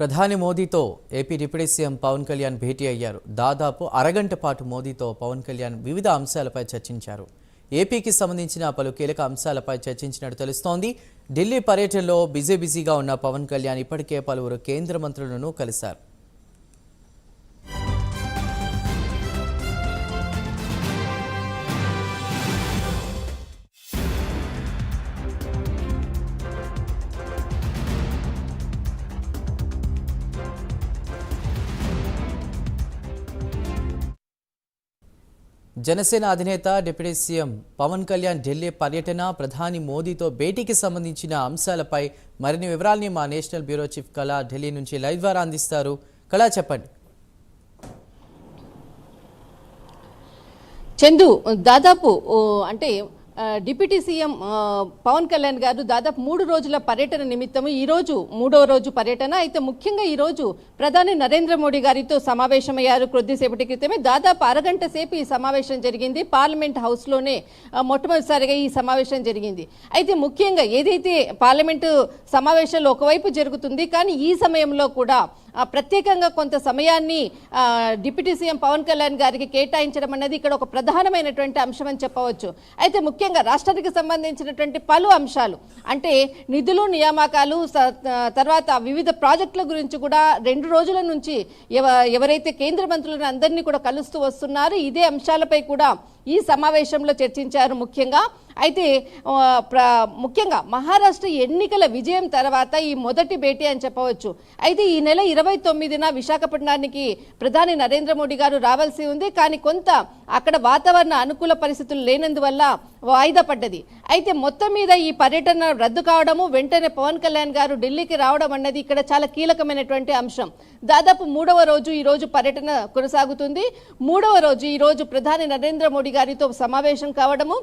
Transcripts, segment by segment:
ప్రధాని మోదీతో AP deputy CM Pawan Kalyan భేటీ అయ్యారు. దాదాపు అరగంట పాటు మోదీతో పవన్ కళ్యాణ్ వివిధ అంశాలపై చర్చించారు. ఏపీకి సంబంధించిన పలు కీలక అంశాలపై చర్చించినట్టు తెలుస్తోంది. ఢిల్లీ పర్యటనలో బిజీగా ఉన్న పవన్ కళ్యాణ్ ఇప్పటికే పలువురు కేంద్ర మంత్రులను కలిశారు. జనసేన అధినేత డిప్యూటీ సీఎం పవన్ కళ్యాణ్ ఢిల్లీ పర్యటన, ప్రధాని మోదీతో భేటీకి సంబంధించిన అంశాలపై మరిన్ని వివరాల్ని మా నేషనల్ బ్యూరో చీఫ్ కళా ఢిల్లీ నుంచి లైవ్ ద్వారా అందిస్తారు. కళా, చెప్పండి. చందు, దాదాపు అంటే డిప్యూటీ సీఎం పవన్ కళ్యాణ్ గారు దాదాపు 3 రోజుల పర్యటన నిమిత్తము ఈరోజు 3వ రోజు పర్యటన. అయితే ముఖ్యంగా ఈరోజు ప్రధాని నరేంద్ర మోడీ గారితో సమావేశమయ్యారు. కొద్దిసేపటి క్రితమే దాదాపు అరగంట సేపు ఈ సమావేశం జరిగింది. పార్లమెంట్ హౌస్లోనే మొట్టమొదటిసారిగా ఈ సమావేశం జరిగింది. అయితే ముఖ్యంగా ఏదైతే పార్లమెంటు సమావేశాలు ఒకవైపు జరుగుతుంది, కానీ ఈ సమయంలో కూడా ప్రత్యేకంగా కొంత సమయాన్ని డిప్యూటీ సీఎం పవన్ కళ్యాణ్ గారికి కేటాయించడం అనేది ఇక్కడ ఒక ప్రధానమైనటువంటి అంశం అని చెప్పవచ్చు. అయితే ముఖ్యంగా రాష్ట్రానికి సంబంధించినటువంటి పలు అంశాలు అంటే నిధులు, నియామకాలు, తర్వాత వివిధ ప్రాజెక్టుల గురించి కూడా 2 రోజుల నుంచి ఎవరైతే కేంద్ర మంత్రులను అందరినీ కూడా కలుస్తూ వస్తున్నారు, ఇదే అంశాలపై కూడా ఈ సమావేశంలో చర్చించారు. అయితే ముఖ్యంగా మహారాష్ట్ర ఎన్నికల విజయం తర్వాత ఈ మొదటి భేటీ అని చెప్పవచ్చు. అయితే ఈ నెల 29న విశాఖపట్నానికి ప్రధాని నరేంద్ర మోడీ గారు రావాల్సి ఉంది, కానీ కొంత అక్కడ వాతావరణ అనుకూల పరిస్థితులు లేనందువల్ల వాయిదా పడ్డది. అయితే మొత్తం మీద ఈ పర్యటన రద్దు కావడము, వెంటనే పవన్ కళ్యాణ్ గారు ఢిల్లీకి రావడం అన్నది ఇక్కడ చాలా కీలకమైనటువంటి అంశం. దాదాపు 3వ రోజు ఈ రోజు పర్యటన కొనసాగుతుంది. 3వ రోజు ఈ రోజు ప్రధాని నరేంద్ర మోడీ గారితో సమావేశం కావడము,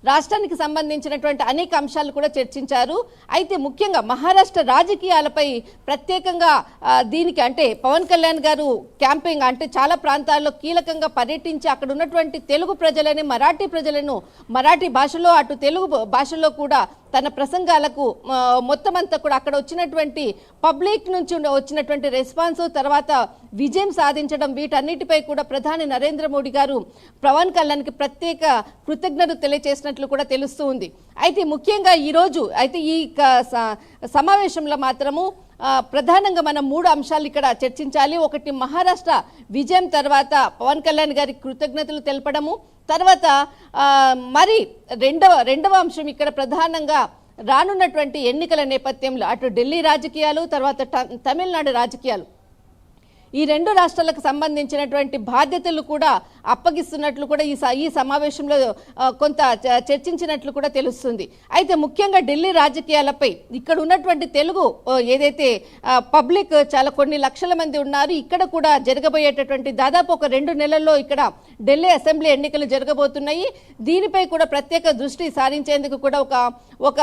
రాష్ట్రానికి సంబంధించినటువంటి అనేక అంశాలు కూడా చర్చించారు. అయితే ముఖ్యంగా మహారాష్ట్ర రాజకీయాలపై ప్రత్యేకంగా దీనికి అంటే పవన్ కళ్యాణ్ గారు క్యాంపెయిన్ అంటే చాలా ప్రాంతాల్లో కీలకంగా పర్యటించి అక్కడ ఉన్నటువంటి తెలుగు ప్రజలని, మరాఠీ ప్రజలను మరాఠీ భాషలో అటు తెలుగు భాషలో కూడా తన ప్రసంగాలకు మొత్తం అంతా కూడా అక్కడ వచ్చినటువంటి పబ్లిక్ నుంచి వచ్చినటువంటి రెస్పాన్స్, తర్వాత విజయం సాధించడం, వీటన్నిటిపై కూడా ప్రధాని నరేంద్ర మోడీ గారు పవన్ కళ్యాణ్కి ప్రత్యేక కృతజ్ఞతలు తెలియజేసినట్లు కూడా తెలుస్తూ ఉంది. అయితే ముఖ్యంగా ఈరోజు అయితే ఈ సమావేశంలో మాత్రము ప్రధానంగా మనం 3 అంశాలు ఇక్కడ చర్చించాలి. ఒకటి, మహారాష్ట్ర విజయం తర్వాత పవన్ కళ్యాణ్ గారికి కృతజ్ఞతలు తెలపడము, తర్వాత మరి రెండవ అంశం ఇక్కడ ప్రధానంగా రానున్నటువంటి ఎన్నికల నేపథ్యంలో అటు ఢిల్లీ రాజకీయాలు, తర్వాత తమిళనాడు రాజకీయాలు, ఈ 2 రాష్ట్రాలకు సంబంధించినటువంటి బాధ్యతలు కూడా అప్పగిస్తున్నట్లు కూడా ఈ సమావేశంలో కొంత చర్చించినట్లు కూడా తెలుస్తుంది. అయితే ముఖ్యంగా ఢిల్లీ రాజకీయాలపై ఇక్కడ ఉన్నటువంటి తెలుగు ఏదైతే పబ్లిక్ చాలా కొన్ని లక్షల మంది ఉన్నారు, ఇక్కడ కూడా జరగబోయేటటువంటి దాదాపు ఒక 2 నెలల్లో ఇక్కడ ఢిల్లీ అసెంబ్లీ ఎన్నికలు జరగబోతున్నాయి. దీనిపై కూడా ప్రత్యేక దృష్టి సారించేందుకు కూడా ఒక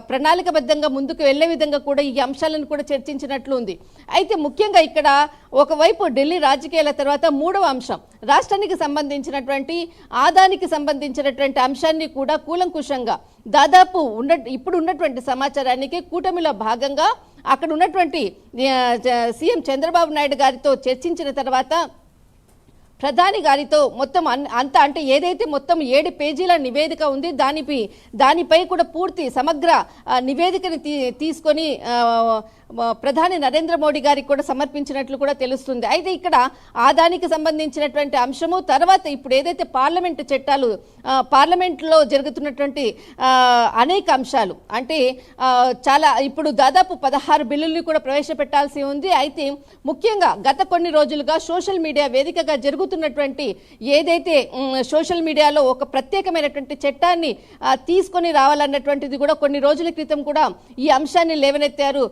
ప్రణాళికబద్ధంగా ముందుకు వెళ్లే విధంగా కూడా ఈ అంశాలను కూడా చర్చించినట్లు ఉంది. అయితే ముఖ్యంగా ఇక్కడ ఒకవైపు ఢిల్లీ రాజకీయాల తర్వాత 3వ అంశం రాష్ట్రానికి సంబంధించినటువంటి ఆదానికి సంబంధించినటువంటి అంశాన్ని కూడా కూలంకుషంగా దాదాపు ఇప్పుడు ఉన్నటువంటి సమాచారానికి కూటమిలో భాగంగా అక్కడ ఉన్నటువంటి సీఎం చంద్రబాబు నాయుడు గారితో చర్చించిన తర్వాత ప్రధాని గారితో మొత్తం అంతా అంటే ఏదైతే మొత్తం 7 పేజీల నివేదిక ఉంది, దానిపై కూడా పూర్తి సమగ్ర నివేదికని తీసుకొని ప్రధాని నరేంద్ర మోడీ గారికి కూడా సమర్పించినట్లు కూడా తెలుస్తుంది. అయితే ఇక్కడ ఆదానికి సంబంధించినటువంటి అంశము, తర్వాత ఇప్పుడు ఏదైతే పార్లమెంటు చట్టాలు, పార్లమెంట్లో జరుగుతున్నటువంటి అనేక అంశాలు అంటే చాలా ఇప్పుడు దాదాపు 16 బిల్లుల్ని కూడా ప్రవేశపెట్టాల్సి ఉంది. అయితే ముఖ్యంగా గత కొన్ని రోజులుగా సోషల్ మీడియా వేదికగా జరుగుతున్నటువంటి ఏదైతే సోషల్ మీడియాలో ఒక ప్రత్యేకమైనటువంటి చట్టాన్ని తీసుకొని రావాలన్నటువంటిది కూడా కొన్ని రోజుల క్రితం కూడా ఈ అంశాన్ని లేవనెత్తారు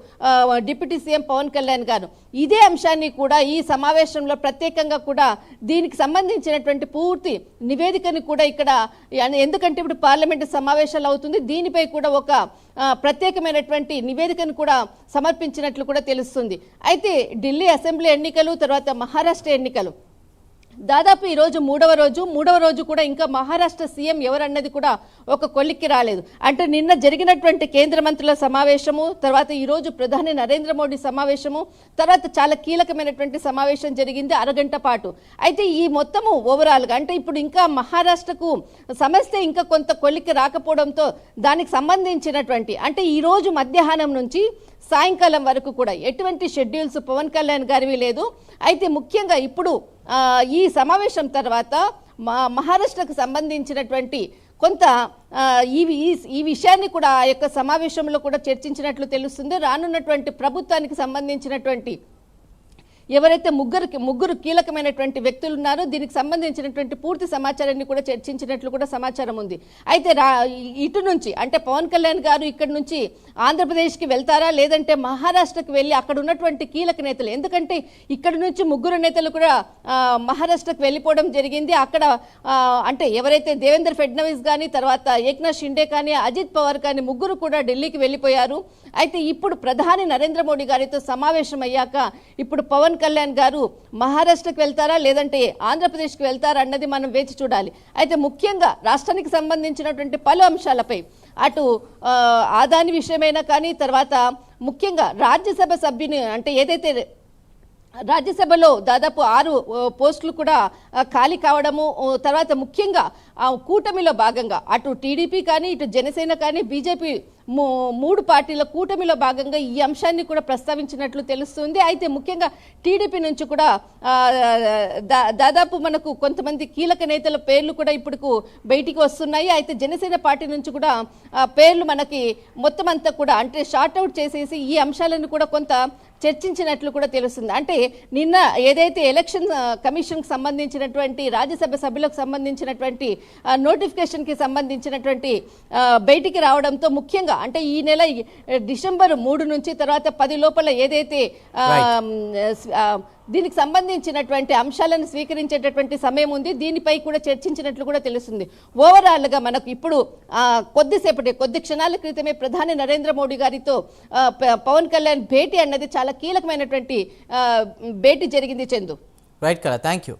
డిప్యూటీ సీఎం పవన్ కళ్యాణ్ గారు. ఇదే అంశాన్ని కూడా ఈ సమావేశంలో ప్రత్యేకంగా కూడా దీనికి సంబంధించినటువంటి పూర్తి నివేదికను కూడా ఇక్కడ, ఎందుకంటే ఇప్పుడు పార్లమెంటు సమావేశాలు అవుతుంది, దీనిపై కూడా ఒక ప్రత్యేకమైనటువంటి నివేదికను కూడా సమర్పించినట్లు కూడా తెలుస్తుంది. అయితే ఢిల్లీ అసెంబ్లీ ఎన్నికలు, తర్వాత మహారాష్ట్ర ఎన్నికలు, దాదాపు ఈ రోజు మూడవ రోజు కూడా ఇంకా మహారాష్ట్ర సీఎం ఎవరన్నది కూడా ఒక కొలిక్కి రాలేదు. అంటే నిన్న జరిగినటువంటి కేంద్ర మంత్రుల సమావేశము, తర్వాత ఈ రోజు ప్రధాని నరేంద్ర మోడీ సమావేశము, తర్వాత చాలా కీలకమైనటువంటి సమావేశం జరిగింది అరగంట పాటు. అయితే ఈ మొత్తము ఓవరాల్గా అంటే ఇప్పుడు ఇంకా మహారాష్ట్రకు సమస్య ఇంకా కొంత కొలిక్కి రాకపోవడంతో దానికి సంబంధించినటువంటి అంటే ఈ రోజు మధ్యాహ్నం నుంచి సాయంకాలం వరకు కూడా ఎటువంటి షెడ్యూల్స్ పవన్ కళ్యాణ్ గారివి లేదు. అయితే ముఖ్యంగా ఇప్పుడు ఈ సమావేశం తర్వాత మహారాష్ట్రకు సంబంధించినటువంటి కొంత ఈ విషయాన్ని కూడా ఆ యొక్క సమావేశంలో కూడా చర్చించినట్లు తెలుస్తుంది. రానున్నటువంటి ప్రభుత్వానికి సంబంధించినటువంటి ఎవరైతే ముగ్గురు కీలకమైనటువంటి వ్యక్తులు ఉన్నారో దీనికి సంబంధించినటువంటి పూర్తి సమాచారాన్ని కూడా చర్చించినట్లు కూడా సమాచారం ఉంది. అయితే ఇటు నుంచి అంటే పవన్ కళ్యాణ్ గారు ఇక్కడి నుంచి ఆంధ్రప్రదేశ్కి వెళ్తారా లేదంటే మహారాష్ట్రకు వెళ్ళి అక్కడ ఉన్నటువంటి కీలక నేతలు, ఎందుకంటే ఇక్కడ నుంచి ముగ్గురు నేతలు కూడా మహారాష్ట్రకు వెళ్ళిపోవడం జరిగింది. అక్కడ అంటే ఎవరైతే దేవేంద్ర ఫడ్నవీస్ కానీ, తర్వాత ఏక్నాథ్ షిండే కానీ, అజిత్ పవార్ కానీ ముగ్గురు కూడా ఢిల్లీకి వెళ్ళిపోయారు. అయితే ఇప్పుడు ప్రధాని నరేంద్ర మోడీ గారితో సమావేశం అయ్యాక ఇప్పుడు పవన్ కళ్యాణ్ గారు మహారాష్ట్రకు వెళ్తారా లేదంటే ఆంధ్రప్రదేశ్కి వెళ్తారా అన్నది మనం వేచి చూడాలి. అయితే ముఖ్యంగా రాష్ట్రానికి సంబంధించినటువంటి పలు అంశాలపై అటు ఆదాని విషయమైనా కానీ, తర్వాత ముఖ్యంగా రాజ్యసభ సభ్యుని అంటే ఏదైతే రాజ్యసభలో దాదాపు 6 పోస్టులు కూడా ఖాళీ కావడము, తర్వాత ముఖ్యంగా కూటమిలో భాగంగా అటు టీడీపీ కానీ, ఇటు జనసేన కానీ, బీజేపీ 3 పార్టీల కూటమిలో భాగంగా ఈ అంశాన్ని కూడా ప్రస్తావించినట్లు తెలుస్తుంది. అయితే ముఖ్యంగా టీడీపీ నుంచి కూడా దాదాపు మనకు కొంతమంది కీలక నేతల పేర్లు కూడా ఇప్పుడు బయటికి వస్తున్నాయి. అయితే జనసేన పార్టీ నుంచి కూడా పేర్లు మనకి మొత్తం అంతా కూడా అంటే షార్ట్అవుట్ చేసేసి ఈ అంశాలను కూడా కొంత చర్చించినట్లు కూడా తెలుస్తుంది. అంటే నిన్న ఏదైతే ఎలక్షన్ కమిషన్కి సంబంధించినటువంటి రాజ్యసభ సభ్యులకు సంబంధించినటువంటి నోటిఫికేషన్కి సంబంధించినటువంటి బయటికి రావడంతో ముఖ్యంగా అంటే ఈ నెల డిసెంబర్ 3 నుంచి తర్వాత 10 లోపల ఏదైతే దీనికి సంబంధించినటువంటి అంశాలను స్వీకరించేటటువంటి సమయం ఉంది, దీనిపై కూడా చర్చించినట్లు కూడా తెలుస్తుంది. ఓవరాల్గా మనకు ఇప్పుడు కొద్ది క్షణాల క్రితమే ప్రధాని నరేంద్ర మోడీ గారితో పవన్ కళ్యాణ్ భేటీ అన్నది చాలా కీలకమైనటువంటి భేటీ జరిగింది. చందు, రైట్ కదా, థ్యాంక్ యూ.